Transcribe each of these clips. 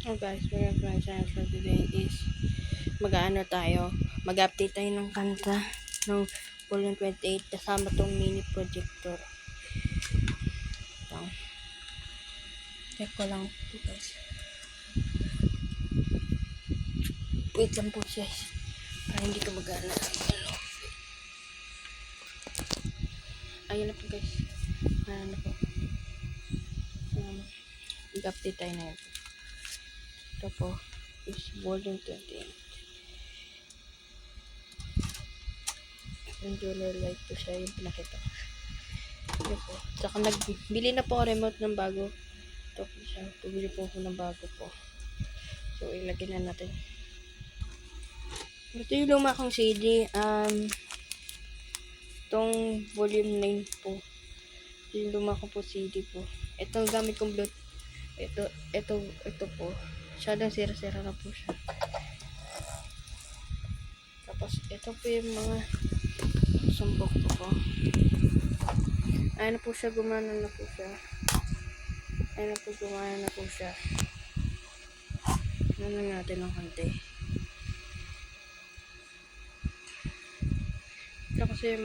Oh guys, we're going to for today is mag-update tayo ng kanta ng Volume 28 kasama tong mini projector. Ito. Check ko lang ito guys. Wait lang po guys. Para hindi ka magana. Ayun na po guys. Ayan na po. Mag-update tayo na yun. Ito po is Volume 28. Yung jeweler light po siya yung pinakita ko. Ito po. Saka nagbili na po ako remote ng bago. Ito po siya. Pumili po ako ng bago po. So, ilagay na natin. Ito yung luma kong CD. Itong volume 9 po. Ito yung luma kong po CD po. Itong gamit kong Bluetooth. Ito po. Masyadong sira-sira na po siya. Tapos, ito po yung mga sumbok po. Ayan na po siya. Gumana na po siya. Ayan na po. Gumana na po siya. Ano natin ng konti. Ito kasi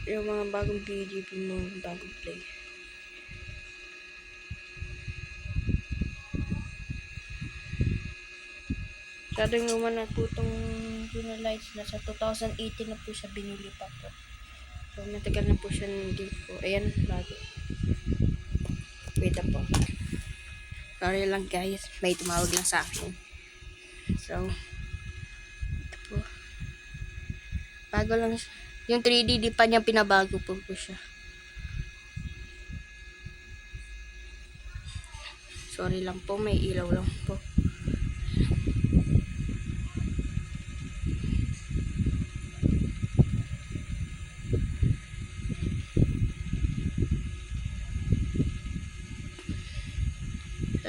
yung mga bagong BGP mo, bagong play. Masyadong naman na po itong Juno Lights. Nasa 2018 na po siya binili pa po. So, matagal na po siya hindi po. Ayan, bago. Wait po. Sorry lang guys. May tumawag lang sa akin. So, ito po. Bago lang siya. Yung 3D, di pa niya pinabago po siya. Sorry lang po. May ilaw lang po.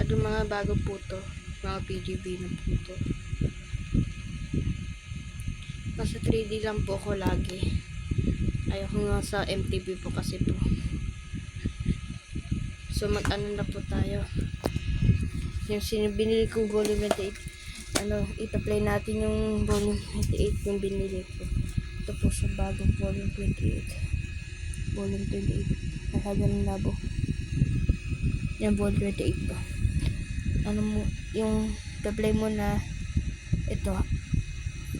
Yung mga bago po to, mga PGB na po to. Nasa 3D lang po ako lagi. Ayoko nga sa MTV po kasi po. So mag-ano na po tayo. Yung binili kong volume 28. Ita-play natin yung volume 28 yung binili ko. Ito po sa bagong volume 28. Volume 28. Nakaganong labo. Yan volume 28 po. Yung play mo na ito,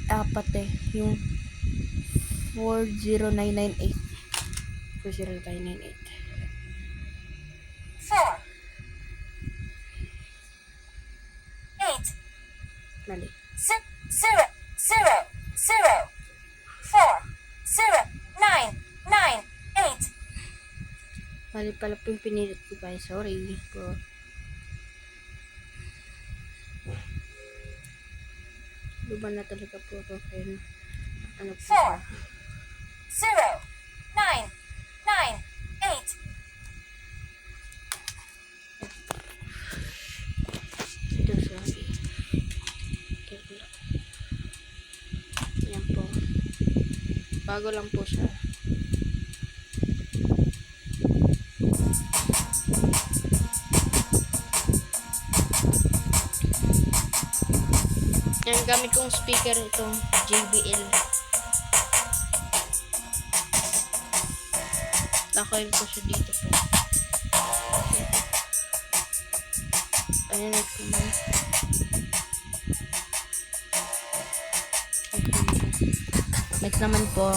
apat yung 40998 40998 mali 000400998 mali pala po yung pinilit ko guys, sorry po. Luban na talaga po ito kaya ano po 40998 ito, sorry. Yan po, bago lang po siya. Yan, gamit kong speaker itong JBL. Nakail ko siya dito po. Ayan na po. Next naman po,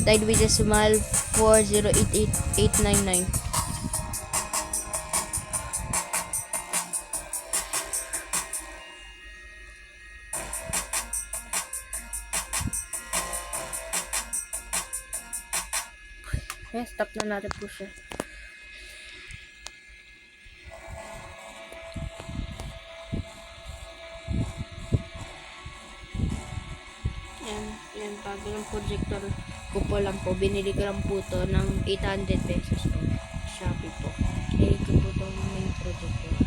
died with a smile 4088899. Okay, stop na natin po siya. Yan, bago ng projector ko po lang po. Binili ko lang po to ng 800 pesos po. Shopee po. Binili ko po to ng main projector.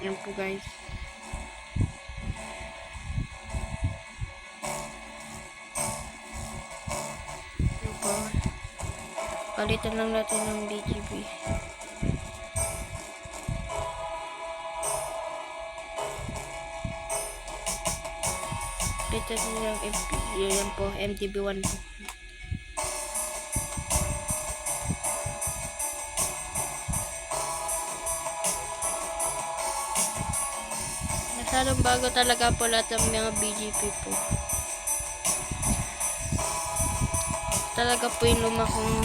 Yan po guys. Palitan lang natin ng BGB. Palitan lang ng yan po, MTB1 po. Masyadong bago talaga po lahat ng mga BGP po. Talaga po yung lumakong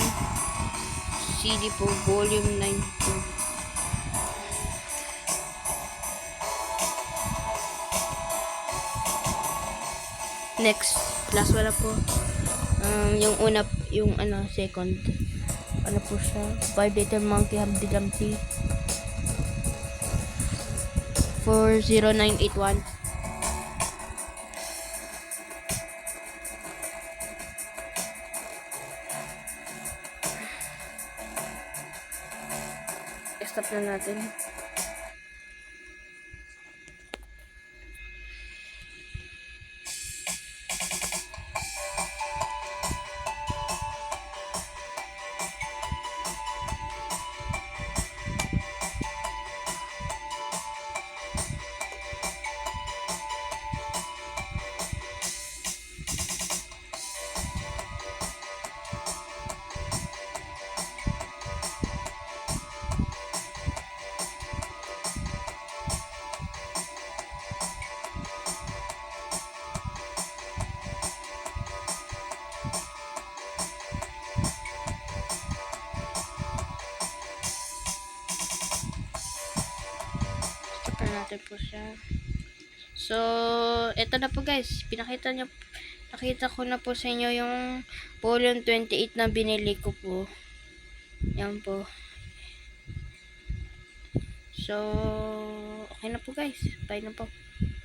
CD po, volume 9 po. Next, last wala po. Yung una, yung second. Ano po siya? 5 Little Monkey Humpty Dumpty. 40981. Stop na natin. Stop na natin po siya. So, eto na po guys. Nakita ko na po sa inyo yung volume 28 na binili ko po. Yan po. So, okay na po guys. Bye na po.